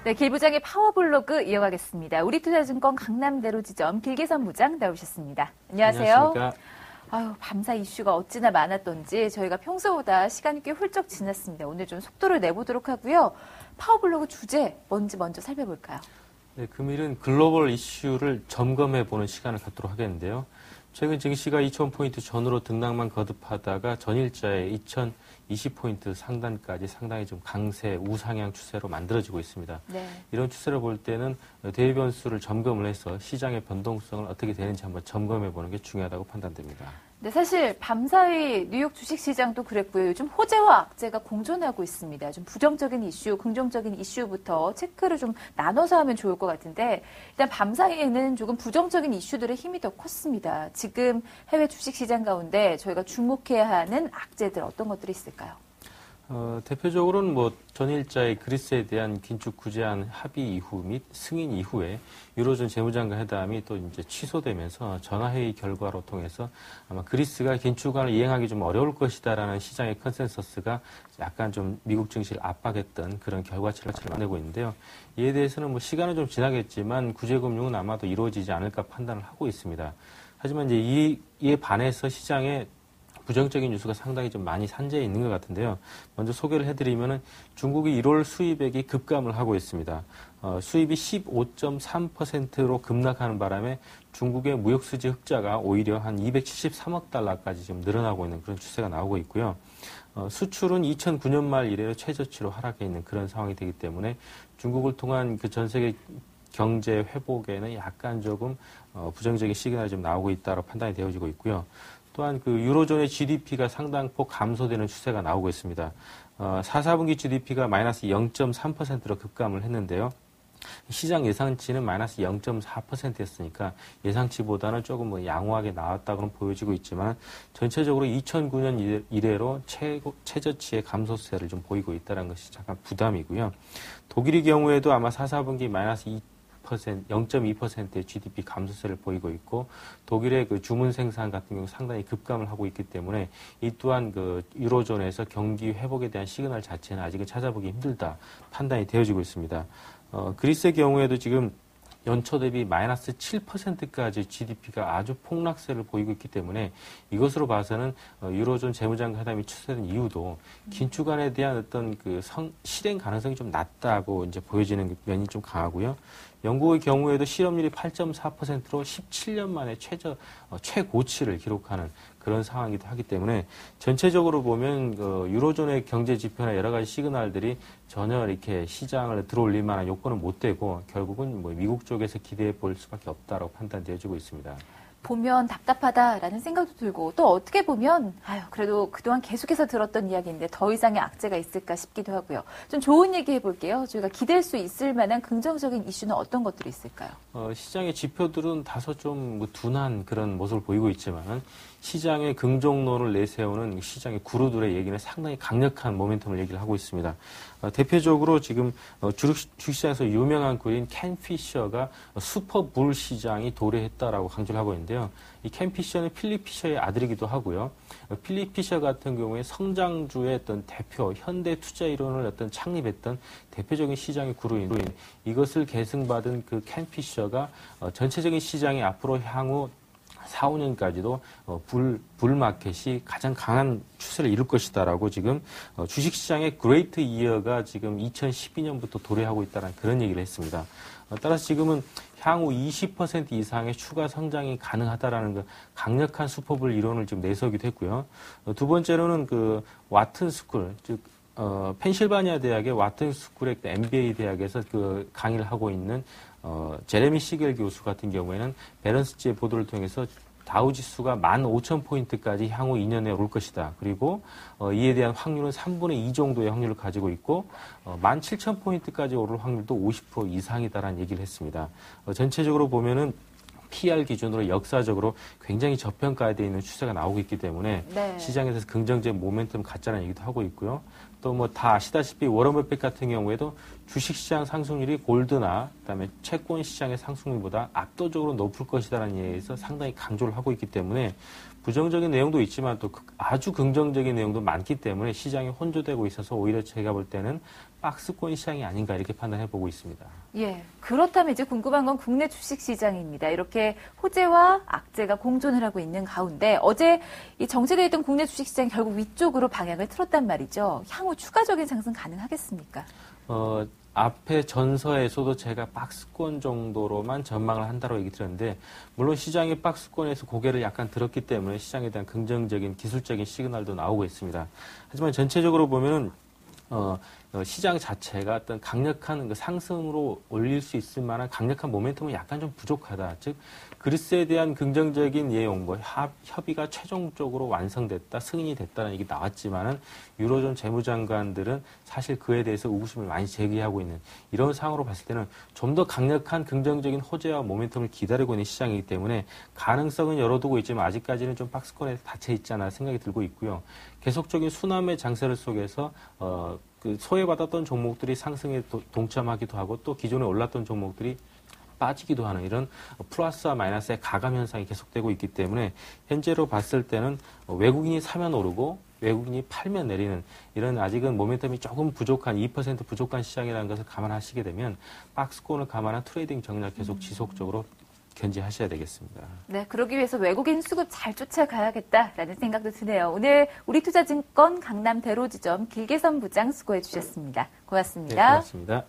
네, 길부장의 파워블로그 이어가겠습니다. 우리투자증권 강남대로 지점 길계선 부장 나오셨습니다. 안녕하세요. 안녕하십니까. 아유, 밤사 이슈가 어찌나 많았던지 저희가 평소보다 시간이 꽤 훌쩍 지났습니다. 오늘 좀 속도를 내보도록 하고요. 파워블로그 주제 뭔지 먼저 살펴볼까요? 네, 금일은 글로벌 이슈를 점검해보는 시간을 갖도록 하겠는데요. 최근 증시가 2,000포인트 전후로 등락만 거듭하다가 전일자에 2,020포인트 상단까지 상당히 좀 강세 우상향 추세로 만들어지고 있습니다. 네. 이런 추세를 볼 때는 대외 변수를 점검을 해서 시장의 변동성을 어떻게 되는지 한번 점검해보는 게 중요하다고 판단됩니다. 네, 사실 밤사이 뉴욕 주식시장도 그랬고요. 요즘 호재와 악재가 공존하고 있습니다. 좀 부정적인 이슈, 긍정적인 이슈부터 체크를 좀 나눠서 하면 좋을 것 같은데 일단 밤사이에는 조금 부정적인 이슈들의 힘이 더 컸습니다. 지금 해외 주식시장 가운데 저희가 주목해야 하는 악재들 어떤 것들이 있을까요? 대표적으로는 전일자의 그리스에 대한 긴축 구제안 합의 이후 및 승인 이후에 유로존 재무장관 회담이 또 이제 취소되면서 전화회의 결과로 통해서 아마 그리스가 긴축안을 이행하기 좀 어려울 것이다라는 시장의 컨센서스가 약간 좀 미국 증시를 압박했던 그런 결과치를 만들고 있는데요. 이에 대해서는 시간은 좀 지나겠지만 구제금융은 아마도 이루어지지 않을까 판단을 하고 있습니다. 하지만 이제 이에 반해서 시장에 부정적인 뉴스가 상당히 좀 많이 산재해 있는 것 같은데요. 먼저 소개를 해드리면은 중국이 1월 수입액이 급감을 하고 있습니다. 수입이 15.3%로 급락하는 바람에 중국의 무역수지 흑자가 오히려 한 273억 달러까지 지금 늘어나고 있는 그런 추세가 나오고 있고요. 수출은 2009년 말 이래로 최저치로 하락해 있는 그런 상황이 되기 때문에 중국을 통한 그 전 세계 경제 회복에는 약간 조금 부정적인 시그널이 좀 나오고 있다고 판단이 되어지고 있고요. 또한 그 유로존의 GDP가 상당폭 감소되는 추세가 나오고 있습니다. 4분기 GDP가 마이너스 0.3%로 급감을 했는데요. 시장 예상치는 마이너스 0.4%였으니까 예상치보다는 조금 양호하게 나왔다고는 보여지고 있지만 전체적으로 2009년 이래로 최저치의 감소세를 좀 보이고 있다는 것이 잠깐 부담이고요. 독일의 경우에도 아마 4분기 마이너스 0.2%의 GDP 감소세를 보이고 있고 독일의 그 주문 생산 같은 경우 상당히 급감을 하고 있기 때문에 이 또한 그 유로존에서 경기 회복에 대한 시그널 자체는 아직은 찾아보기 힘들다 판단이 되어지고 있습니다. 그리스의 경우에도 지금 연초 대비 마이너스 7%까지 GDP가 아주 폭락세를 보이고 있기 때문에 이것으로 봐서는 유로존 재무장관 회담이 취소된 이유도 긴축안에 대한 어떤 그 실행 가능성이 좀 낮다고 이제 보여지는 면이 좀 강하고요. 영국의 경우에도 실업률이 8.4%로 17년 만에 최고치를 기록하는 그런 상황이기도 하기 때문에 전체적으로 보면 유로존의 경제 지표나 여러 가지 시그널들이 전혀 이렇게 시장을 들어올릴 만한 요건은 못 되고 결국은 미국 쪽에서 기대해 볼 수밖에 없다라고 판단되어지고 있습니다. 보면 답답하다라는 생각도 들고 또 어떻게 보면 그래도 그동안 계속해서 들었던 이야기인데 더 이상의 악재가 있을까 싶기도 하고요. 좀 좋은 얘기 해볼게요. 저희가 기댈 수 있을 만한 긍정적인 이슈는 어떤 것들이 있을까요? 시장의 지표들은 다소 좀 둔한 그런 모습을 보이고 있지만 시장의 긍정론을 내세우는 시장의 구루들의 얘기는 상당히 강력한 모멘텀을 얘기를 하고 있습니다. 대표적으로 지금 주식시장에서 유명한 구인 켄 피셔가 슈퍼불 시장이 도래했다라고 강조를 하고 있는데요. 이 켄 피셔는 필립 피셔의 아들이기도 하고요. 필립 피셔 같은 경우에 성장주의 어떤 대표, 현대 투자 이론을 창립했던 대표적인 시장의 구루인 이것을 계승받은 그 켄 피셔가 전체적인 시장이 앞으로 향후 4, 5년까지도 불마켓이 가장 강한 추세를 이룰 것이다라고 지금 주식시장의 그레이트 이어가 지금 2012년부터 도래하고 있다는 그런 얘기를 했습니다. 따라서 지금은 향후 20% 이상의 추가 성장이 가능하다라는 그 강력한 슈퍼불 이론을 지금 내세우기도 했고요. 두 번째로는 그 와튼 스쿨, 즉 펜실바니아 대학의 와튼 스쿨의 MBA 대학에서 그 강의를 하고 있는 제레미 시겔 교수 같은 경우에는 밸런스지의 보도를 통해서 다우지수가 15,000포인트까지 향후 2년에 올 것이다. 그리고 이에 대한 확률은 3분의 2 정도의 확률을 가지고 있고 17,000포인트까지 오를 확률도 50% 이상이다라는 얘기를 했습니다. 전체적으로 보면은 PR 기준으로 역사적으로 굉장히 저평가되어 있는 추세가 나오고 있기 때문에 네. 시장에서 긍정적인 모멘텀 갖자는 얘기도 하고 있고요. 또 다 아시다시피 워런 버핏 같은 경우에도 주식시장 상승률이 골드나 그다음에 채권 시장의 상승률보다 압도적으로 높을 것이다라는 얘기에서 상당히 강조를 하고 있기 때문에 부정적인 내용도 있지만 또 아주 긍정적인 내용도 많기 때문에 시장이 혼조되고 있어서 오히려 제가 볼 때는 박스권 시장이 아닌가 이렇게 판단해 보고 있습니다. 예. 그렇다면 이제 궁금한 건 국내 주식 시장입니다. 이렇게 호재와 악재가 공존을 하고 있는 가운데 어제 이 정체되어 있던 국내 주식 시장이 결국 위쪽으로 방향을 틀었단 말이죠. 향후 추가적인 상승 가능하겠습니까? 앞에 전서에서도 제가 박스권 정도로만 전망을 한다고 얘기 드렸는데 물론 시장이 박스권에서 고개를 약간 들었기 때문에 시장에 대한 긍정적인 기술적인 시그널도 나오고 있습니다. 하지만 전체적으로 보면은 시장 자체가 어떤 강력한 그 상승으로 올릴 수 있을 만한 강력한 모멘텀은 약간 좀 부족하다. 즉 그리스에 대한 긍정적인 내용, 협의가 최종적으로 완성됐다, 승인이 됐다는 얘기 나왔지만은 유로존 재무장관들은 사실 그에 대해서 의구심을 많이 제기하고 있는 이런 상황으로 봤을 때는 좀 더 강력한 긍정적인 호재와 모멘텀을 기다리고 있는 시장이기 때문에 가능성은 열어두고 있지만 아직까지는 좀 박스권에 닫혀 있잖아 생각이 들고 있고요. 계속적인 순환의 장세를 속에서 그 소외받았던 종목들이 상승에 동참하기도 하고 또 기존에 올랐던 종목들이 빠지기도 하는 이런 플러스와 마이너스의 가감 현상이 계속되고 있기 때문에 현재로 봤을 때는 외국인이 사면 오르고 외국인이 팔면 내리는 이런 아직은 모멘텀이 조금 부족한 2% 부족한 시장이라는 것을 감안하시게 되면 박스권을 감안한 트레이딩 전략 계속 지속적으로 견지하셔야 되겠습니다. 네, 그러기 위해서 외국인 수급 잘 쫓아가야겠다라는 생각도 드네요. 오늘 우리투자증권 강남 대로지점 길계선 부장 수고해 주셨습니다. 고맙습니다. 네, 고맙습니다.